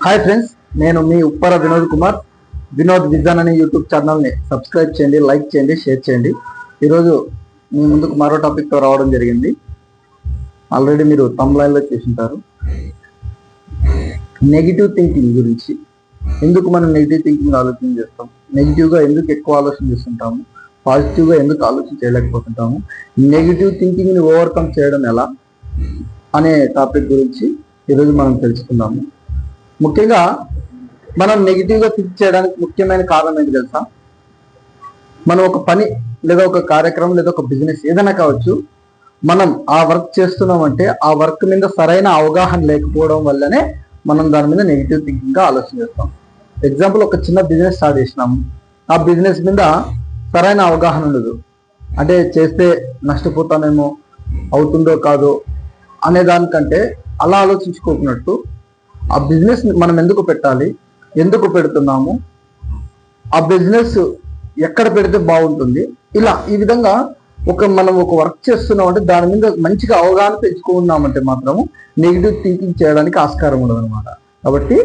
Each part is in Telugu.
హాయ్ ఫ్రెండ్స్, నేను మీ ఉప్పర వినోద్ కుమార్. వినోద్ విజన్ అనే యూట్యూబ్ ఛానల్ని సబ్స్క్రైబ్ చేయండి, లైక్ చేయండి, షేర్ చేయండి. ఈరోజు మీ ముందుకు మరో టాపిక్తో రావడం జరిగింది. ఆల్రెడీ మీరు తమ్లైన్లో చూసింటారు. నెగిటివ్ థింకింగ్ గురించి. ఎందుకు మనం నెగిటివ్ థింకింగ్ ఆలోచన చేస్తాం, నెగిటివ్గా ఎందుకు ఎక్కువ ఆలోచన చేస్తుంటాము, పాజిటివ్గా ఎందుకు ఆలోచన చేయలేకపోతుంటాము, నెగిటివ్ థింకింగ్ని ఓవర్కమ్ చేయడం ఎలా అనే టాపిక్ గురించి ఈరోజు మనం తెలుసుకుందాము. ముఖ్యంగా మనం నెగిటివ్గా థింక్ చేయడానికి ముఖ్యమైన కారణం ఏంటి తెలుసా? మనం ఒక పని లేదా ఒక కార్యక్రమం లేదా ఒక బిజినెస్ ఏదైనా కావచ్చు, మనం ఆ వర్క్ చేస్తున్నామంటే ఆ వర్క్ మీద సరైన అవగాహన లేకపోవడం వల్లనే మనం దాని మీద నెగిటివ్ థింకింగ్గా ఆలోచన చేస్తాం. ఎగ్జాంపుల్, ఒక చిన్న బిజినెస్ స్టార్ట్ చేసినాము, ఆ బిజినెస్ మీద సరైన అవగాహన ఉండదు. అంటే చేస్తే నష్టపోతామేమో, అవుతుందో కాదో అనే దానికంటే అలా ఆలోచించుకోకున్నట్టు ఆ బిజినెస్ మనం ఎందుకు పెట్టాలి, ఎందుకు పెడుతున్నాము, ఆ బిజినెస్ ఎక్కడ పెడితే బాగుంటుంది, ఇలా ఈ విధంగా మనం ఒక వర్క్ చేస్తున్నాం అంటే దాని మీద మంచిగా అవగాహన పెంచుకున్నామంటే మాత్రము నెగిటివ్ థింకింగ్ చేయడానికి ఆస్కారం ఉండదు అనమాట. కాబట్టి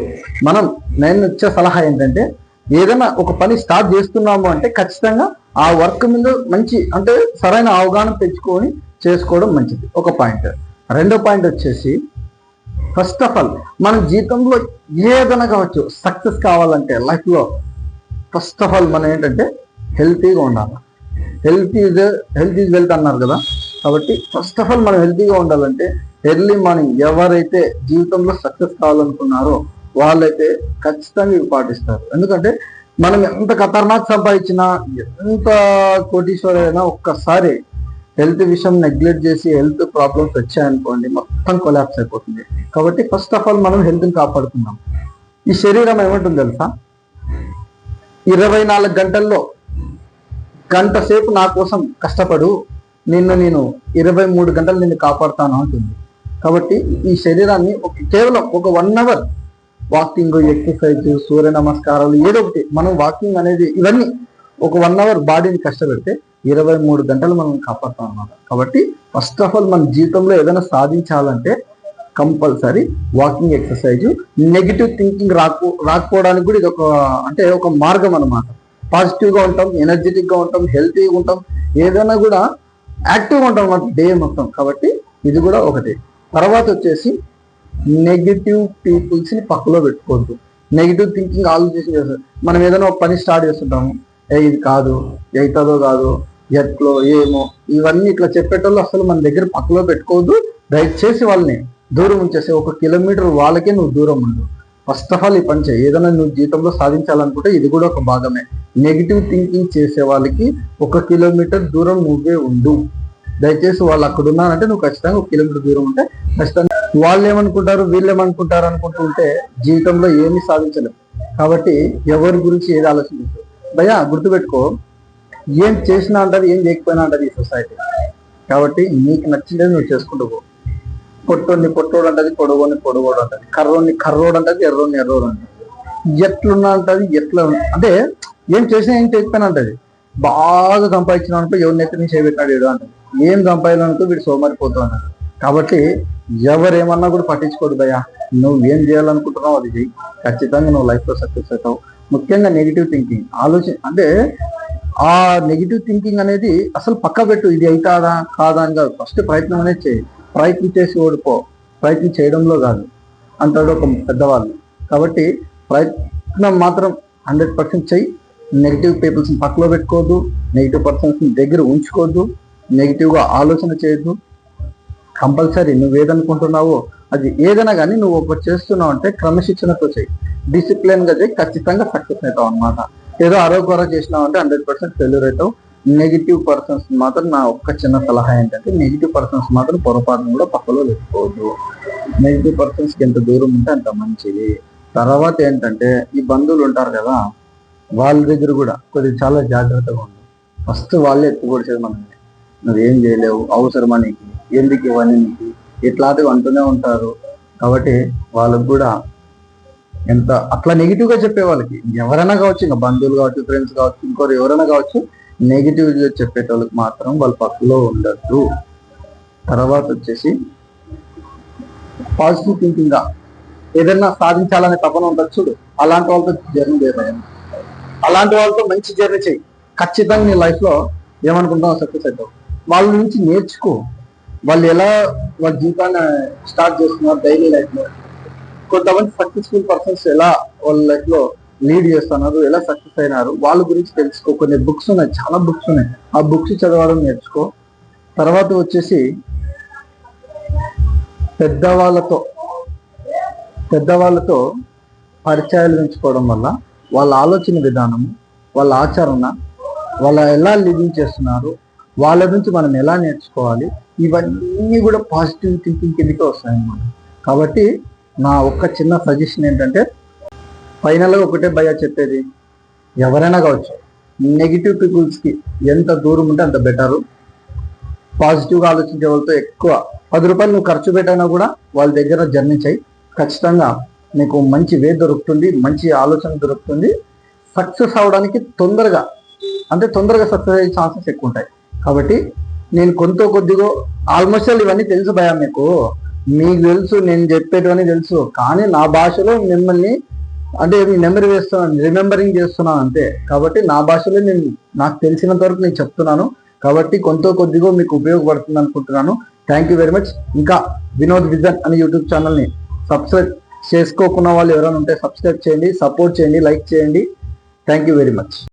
నేను ఇచ్చే సలహా ఏంటంటే, ఏదైనా ఒక పని స్టార్ట్ చేస్తున్నాము అంటే ఖచ్చితంగా ఆ వర్క్ మీద మంచి అంటే సరైన అవగాహన పెంచుకొని చేసుకోవడం మంచిది. ఒక పాయింట్. రెండో పాయింట్ వచ్చేసి, ఫస్ట్ ఆఫ్ ఆల్ మన జీవితంలో ఏదైనా కావచ్చు, సక్సెస్ కావాలంటే లైఫ్లో ఫస్ట్ ఆఫ్ ఆల్ మనం ఏంటంటే హెల్తీగా ఉండాలి. హెల్త్ ఈజ్ వెల్త్ అన్నారు కదా. కాబట్టి ఫస్ట్ ఆఫ్ ఆల్ మనం హెల్తీగా ఉండాలంటే ఎర్లీ మార్నింగ్ ఎవరైతే జీవితంలో సక్సెస్ కావాలనుకున్నారో వాళ్ళైతే ఖచ్చితంగా ఇవి పాటిస్తారు. ఎందుకంటే మనం ఎంత ఖతర్నాక్ సంపాదించినా, ఎంత కోటీశ్వరైనా, ఒక్కసారి హెల్త్ విషయం నెగ్లెక్ట్ చేసి హెల్త్ ప్రాబ్లమ్స్ వచ్చాయనుకోండి, మొత్తం కొలాప్స్ అయిపోతుంది. కాబట్టి ఫస్ట్ ఆఫ్ ఆల్ మనం హెల్త్ని కాపాడుకుందాం. ఈ శరీరం ఏమంటుంది తెలుసా? 24 గంటల్లో గంట సేపు నా కోసం కష్టపడు, నేను 23 గంటలు నిన్ను కాపాడుతాను అంటుంది. కాబట్టి ఈ శరీరాన్ని కేవలం ఒక 1 అవర్ వాకింగ్, ఎక్సర్సైజ్, సూర్య నమస్కారాలు ఏదో ఒకటి, మనం వాకింగ్ అనేది ఇవన్నీ ఒక 1 అవర్ బాడీని కష్టపెడితే 23 గంటలు మనం కాపాడుతాం అన్నమాట. కాబట్టి ఫస్ట్ ఆఫ్ ఆల్ మన జీవితంలో ఏదైనా సాధించాలంటే compulsory walking, exercise. Negative thinking రాకపోవడానికి కూడా ఇది ఒక మార్గం అనమాట. పాజిటివ్గా ఉంటాం, ఎనర్జెటిక్గా ఉంటాం, హెల్తీగా ఉంటాం, ఏదైనా కూడా యాక్టివ్గా ఉంటాం అన్నమాట డే మొత్తం. కాబట్టి ఇది కూడా ఒకటి. తర్వాత వచ్చేసి నెగిటివ్ పీపుల్స్ని పక్కలో పెట్టుకోవద్దు. నెగిటివ్ థింకింగ్ ఆలోచించి చేస్తారు. మనం ఏదైనా ఒక పని స్టార్ట్ చేస్తుంటాము, ఇది కాదు, అవుతుందో కాదు, ఎట్లో ఏమో, ఇవన్నీ ఇట్లా చెప్పేటోళ్ళు అసలు మన దగ్గర పక్కలో పెట్టుకోవద్దు. దయచేసి వాళ్ళని దూరం ఉంచేసి 1 కిలోమీటర్ వాళ్ళకే నువ్వు దూరం ఉండు. ఫస్ట్ ఆఫ్ ఆల్ ఈ పని చేయి. ఏదైనా నువ్వు జీవితంలో సాధించాలనుకుంటే ఇది కూడా ఒక భాగమే. నెగిటివ్ థింకింగ్ చేసే వాళ్ళకి 1 కిలోమీటర్ దూరం నువ్వే ఉండు. దయచేసి వాళ్ళు అక్కడ ఉన్నారంటే నువ్వు ఖచ్చితంగా 1 కిలోమీటర్ దూరం ఉంటే ఖచ్చితంగా వాళ్ళు ఏమనుకుంటారు, వీళ్ళు ఏమనుకుంటారు అనుకుంటూ ఉంటే జీవితంలో ఏమీ సాధించలేవు. కాబట్టి ఎవరి గురించి ఏది ఆలోచించు భయ్యా. గుర్తుపెట్టుకో, ఏం చేసినా అంటది, ఏం చేయకపోయినా అంటది ఈ సొసైటీ. కాబట్టి నీకు నచ్చింది నువ్వు చేసుకుంటూ పో. పొట్టోడిని పొట్టోడు అంటది, పొడగోని పొడగోడు అంటది, కర్రోడిని కర్రోడు అంటది, ఎర్రోడిని ఎర్రోడు అంటది, ఎట్లున్నా అంటది, ఎట్లా అంటే ఏం చేసినా ఏం చేయకపోయినా అంటది. బాగా సంపాదించిన అనుకో ఎవరిని ఎత్తి నుంచి చేయబెట్టినాడు ఏడు అంటది, ఏం సంపాదించాలనుకో వీడు సోమరిపోతూ అంటది. కాబట్టి ఎవరేమన్నా కూడా పట్టించుకోడు భయ్యా. నువ్వు ఏం చేయాలనుకుంటున్నావు అది చెయ్యి. ఖచ్చితంగా నువ్వు లైఫ్లో సక్సెస్ అవుతావు. ముఖ్యంగా నెగిటివ్ థింకింగ్ అంటే ఆ నెగిటివ్ థింకింగ్ అనేది అసలు పక్క పెట్టు. ఇది అవుతాదా కాదా అని కాదు, ఫస్ట్ ప్రయత్నం అనేది చేయి. ప్రయత్నం చేసి ఓడిపో, ప్రయత్నం చేయడంలో కాదు అంటాడు ఒక పెద్దవాళ్ళు. కాబట్టి ప్రయత్నం మాత్రం 100% చెయ్యి. నెగిటివ్ పీపుల్స్ని పక్కలో పెట్టుకోవద్దు, నెగిటివ్ పర్సన్స్ని దగ్గర ఉంచుకోవద్దు, నెగిటివ్గా ఆలోచన చేయొద్దు. కంపల్సరీ నువ్వు ఏదనుకుంటున్నావో అది ఏదైనా కానీ నువ్వు ఒకటి చేస్తున్నావు అంటే క్రమశిక్షణతో చేయి, డిసిప్లిన్గా చేయి, ఖచ్చితంగా సక్సెస్ అవుతావు అనమాట. ఏదో అరవకొర చేసినావు అంటే 100% ఫెయిల్యూర్ అవుతావు. నెగిటివ్ పర్సన్స్ మాత్రం నా ఒక్క చిన్న సలహా ఏంటంటే, నెగిటివ్ పర్సన్స్ మాత్రం పొరపాటును కూడా పక్కలో పెట్టుకోవద్దు. నెగిటివ్ పర్సన్స్కి ఎంత దూరం ఉంటే అంత మంచిది. తర్వాత ఏంటంటే, ఈ బంధువులు ఉంటారు కదా, వాళ్ళ దగ్గర కూడా కొద్దిగా చాలా జాగ్రత్తగా ఉంది. ఫస్ట్ వాళ్ళే ఎత్తుకొడిచేది మనల్ని, నువ్వేం చేయలేవు, అవసరమా నీకు, ఎందుకు ఇవన్నీ నీకు, ఇట్లాంటివి అంటూనే ఉంటారు. కాబట్టి వాళ్ళకు కూడా ఎంత అట్లా నెగిటివ్గా చెప్పే వాళ్ళకి ఎవరైనా కావచ్చు, ఇంకా బంధువులు కావచ్చు, ఫ్రెండ్స్ కావచ్చు, ఇంకోరు ఎవరైనా కావచ్చు, నెగిటివ్గా చెప్పేటోళ్ళకి మాత్రం వాళ్ళ పక్కలో ఉండద్దు. తర్వాత వచ్చేసి పాజిటివ్ థింకింగ్గా ఏదైనా సాధించాలనే తపన ఉంటుంది చూడు, అలాంటి వాళ్ళతో జర్నీ చేయబోయా. అలాంటి వాళ్ళతో మంచి జర్నీ చేయి, ఖచ్చితంగా నీ లైఫ్ లో ఏమనుకుంటావు సక్సెస్ అవుతావు. వాళ్ళ నుంచి నేర్చుకో, వాళ్ళు ఎలా వాళ్ళ జీవితాన్ని స్టార్ట్ చేస్తున్నారు డైలీ లైఫ్ లో. కొంతమంది సక్సెస్ఫుల్ పర్సన్స్ ఎలా వాళ్ళ లైఫ్ లో లీడ్ చేస్తున్నారు, ఎలా సక్సెస్ అయినారు, వాళ్ళ గురించి తెలుసుకో. కొన్ని బుక్స్ ఉన్నాయి, చాలా బుక్స్ ఉన్నాయి, ఆ బుక్స్ చదవడం నేర్చుకో. తర్వాత వచ్చేసి పెద్దవాళ్ళతో పరిచయాలు పెంచుకోవడం వల్ల వాళ్ళ ఆలోచన విధానము, వాళ్ళ ఆచరణ, వాళ్ళు ఎలా లివింగ్ చేస్తున్నారు, వాళ్ళ నుంచి మనం ఎలా నేర్చుకోవాలి, ఇవన్నీ కూడా పాజిటివ్ థింకింగ్ కిందకే వస్తాయన్నమాట. కాబట్టి నా ఒక్క చిన్న సజెషన్ ఏంటంటే, ఫైనల్గా ఒకటే భయ్యా చెప్పేది, ఎవరైనా కావచ్చు, నెగిటివ్ పీపుల్స్కి ఎంత దూరం ఉంటే అంత బెటరు. పాజిటివ్గా ఆలోచించే వాళ్ళతో ఎక్కువ 10 రూపాయలు నువ్వు ఖర్చు పెట్టైనా కూడా వాళ్ళ దగ్గర జర్నీ చేయి, ఖచ్చితంగా నీకు మంచి వే దొరుకుతుంది, మంచి ఆలోచన దొరుకుతుంది. సక్సెస్ అవడానికి తొందరగా సక్సెస్ అయ్యే ఛాన్సెస్ ఎక్కువ ఉంటాయి. కాబట్టి నేను కొద్దిగా ఆల్మోస్ట్ ఇవన్నీ తెలుసు భయ, మీకు తెలుసు, నేను చెప్పేటివన్నీ తెలుసు, కానీ నా భాషలో మిమ్మల్ని అంటే రిమెంబరింగ్ చేస్తున్నాను అంతే. కాబట్టి నా భాషలో నాకు తెలిసినంత వరకు నేను చెప్తున్నాను. కాబట్టి కొద్దిగా మీకు ఉపయోగపడుతుంది అనుకుంటున్నాను. Thank you very much. ఇంకా వినోద్ విజన్ అనే యూట్యూబ్ ఛానల్ని సబ్స్క్రైబ్ చేసుకోకున్న వాళ్ళు ఎవరైనా ఉంటే సబ్స్క్రైబ్ చేయండి, సపోర్ట్ చేయండి, లైక్ చేయండి. Thank you very much.